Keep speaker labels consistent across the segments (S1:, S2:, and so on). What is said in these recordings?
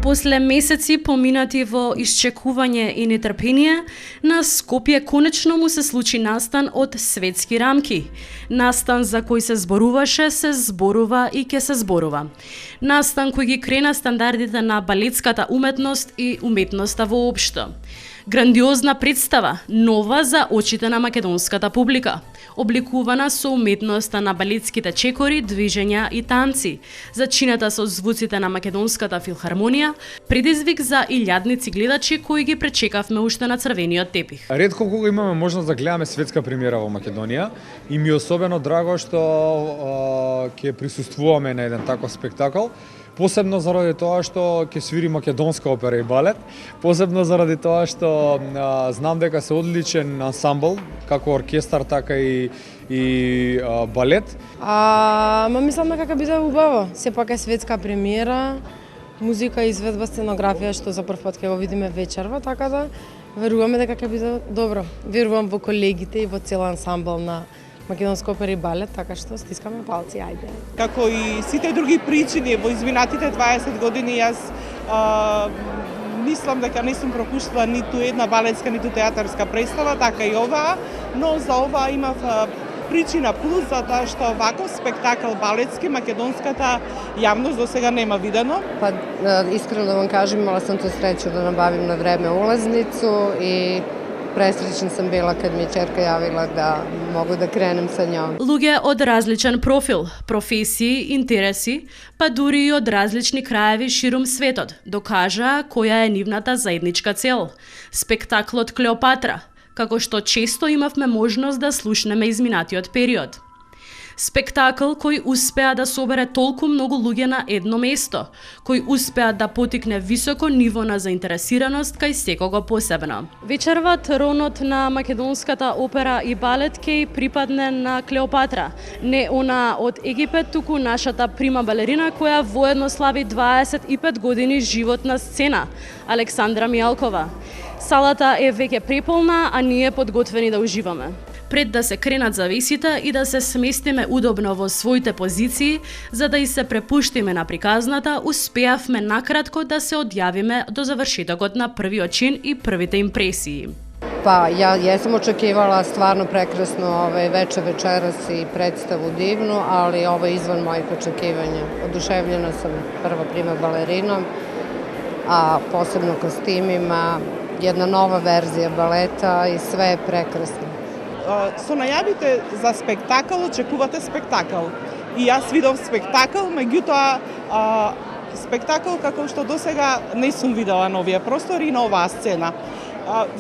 S1: После месеци поминати во исчекување и нетрпение, на Скопје конечно му се случи настан од светски рамки. Настан за кој се зборуваше, се зборува и ќе се зборува. Настан кој ги крена стандардите на балетската уметност и уметноста воопшто. Грандиозна представа, нова за очите на македонската публика, обликувана со уметноста на балетските чекори, движења и танци, зачината со звуците на македонската филхармонија, предизвик за илјадници гледачи кои ги пречекавме уште на црвениот тепих.
S2: Ретко кога имаме можност да гледаме светска премиера во Македонија и ми е особено драго што ќе присуствуваме на еден таков спектакл. Посебно заради тоа што ќе свири македонска опера и балет, посебно заради тоа што знам дека се одличен ансамбл, како оркестар, така и балет.
S3: Мислам дека ќе биде убаво. Сепак е светска премиера, музика, изведба, сценографија, што за прв пат ќе го видиме вечерва, така да веруваме дека ќе биде добро. Верувам во колегите и во цел ансамбл на македонска опера и балет, така што стискаме палци, ајде.
S4: Како и сите други причини во изминатите 20 години, јас мислам дека не сум пропуштила ниту една балетска, ниту театарска представа, така и оваа, но за оваа имав причина плюс за тоа што ваков спектакл балетски македонската јавност досега нема видено.
S3: Искрено да вам кажем, имала сам ту среќу да набавим на време улазницу и пресречна сам била кад ми ќерка јавила да могу да кренем со њом.
S1: Луѓе од различен профил, професии, интереси, па дури и од различни краеви ширум светот, докажаа која е нивната заедничка цел. Спектаклот Клеопатра, како што често имавме можност да слушнеме изминатиот период. Спектакл кој успеа да собере толку многу луѓе на едно место, кој успеа да потикне високо ниво на заинтересираност кај секого посебно. Вечерват ронот на македонската опера и балет ќе припадне на Клеопатра, не она од Египет, туку нашата прима балерина која воедно слави 25 години живот на сцена, Александра Мијалкова. Салата е веќе преполна, а ние подготвени да уживаме. Пред да се кренат завесите и да се сместиме удобно во своите позиции, за да и се препуштиме на приказната, успеавме накратко да се одјавиме до завршетокот на првиот чин и првите импресии.
S3: Ја jesam očekivala stvarno prekrasno večeras i predstavu divnu, ali ovo je izvan mojih očekivanja. Oduševljena sam prva prima balerinom, a posebno kostimima, jedna nova verzija baleta i sve je prekrasno.
S4: Со најавите за спектакл очекувате спектакл. И јас видов спектакл, меѓутоа спектакл како што досега не сум видела на овие простори и на оваа сцена.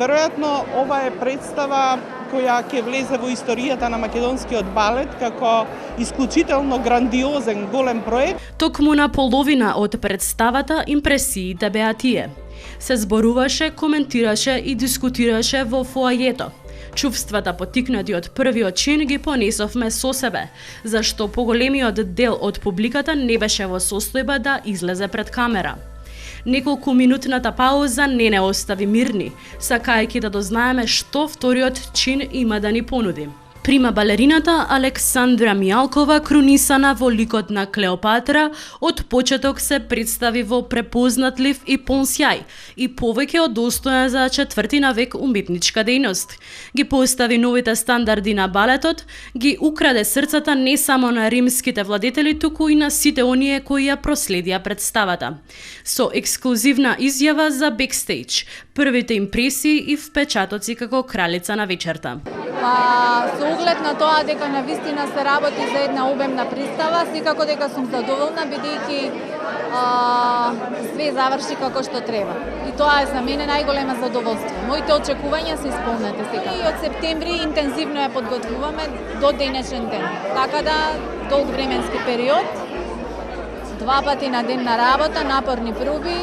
S4: Веројатно ова е представа која ќе влезе во историјата на македонскиот балет како исклучително грандиозен голем проект.
S1: Токму на половина од представата импресиите беа тие. Се зборуваше, коментираше и дискутираше во фоајето. Чувствата потикнати од првиот чин ги понесовме со себе, зашто поголемиот дел од публиката не беше во состојба да излезе пред камера. Неколку минутната пауза не остави мирни, сакајќи да дознаеме што вториот чин има да ни понуди. Прима балерината Александра Мијалкова, крунисана во ликот на Клеопатра, од почеток се представи во препознатлив и полн сјај и повеќе од достоен за четвртина век уметничка дејност. Ги постави новите стандарди на балетот, ги украде срцата не само на римските владетели, туку и на сите оние кои ја проследија представата. Со ексклузивна изјава за бекстејдж, првите импресии и впечатоци како кралица на вечерта.
S5: Со оглед на тоа дека навистина се работи за една обемна представа, секако дека сум задоволна бидејќи све заврши како што треба. И тоа е за мене најголема задоволство. Моите очекувања се исполнети сега. И од септември интензивно ја подготвуваме до денешен ден. Така да долг временски период, 2 пати на ден на работа, напорни проби,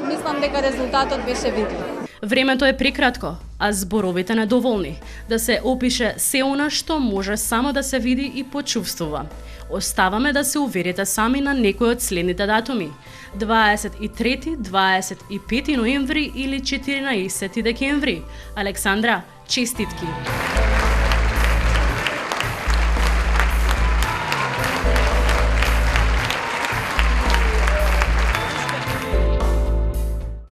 S5: мислам дека резултатот беше видлив.
S1: Времето е прекратко, а зборовите недоволни. Да се опише се она што може само да се види и почувствува. Оставаме да се уверите сами на некој од следните датуми. 23, 25 ноември или 14 декември. Александра, честитки!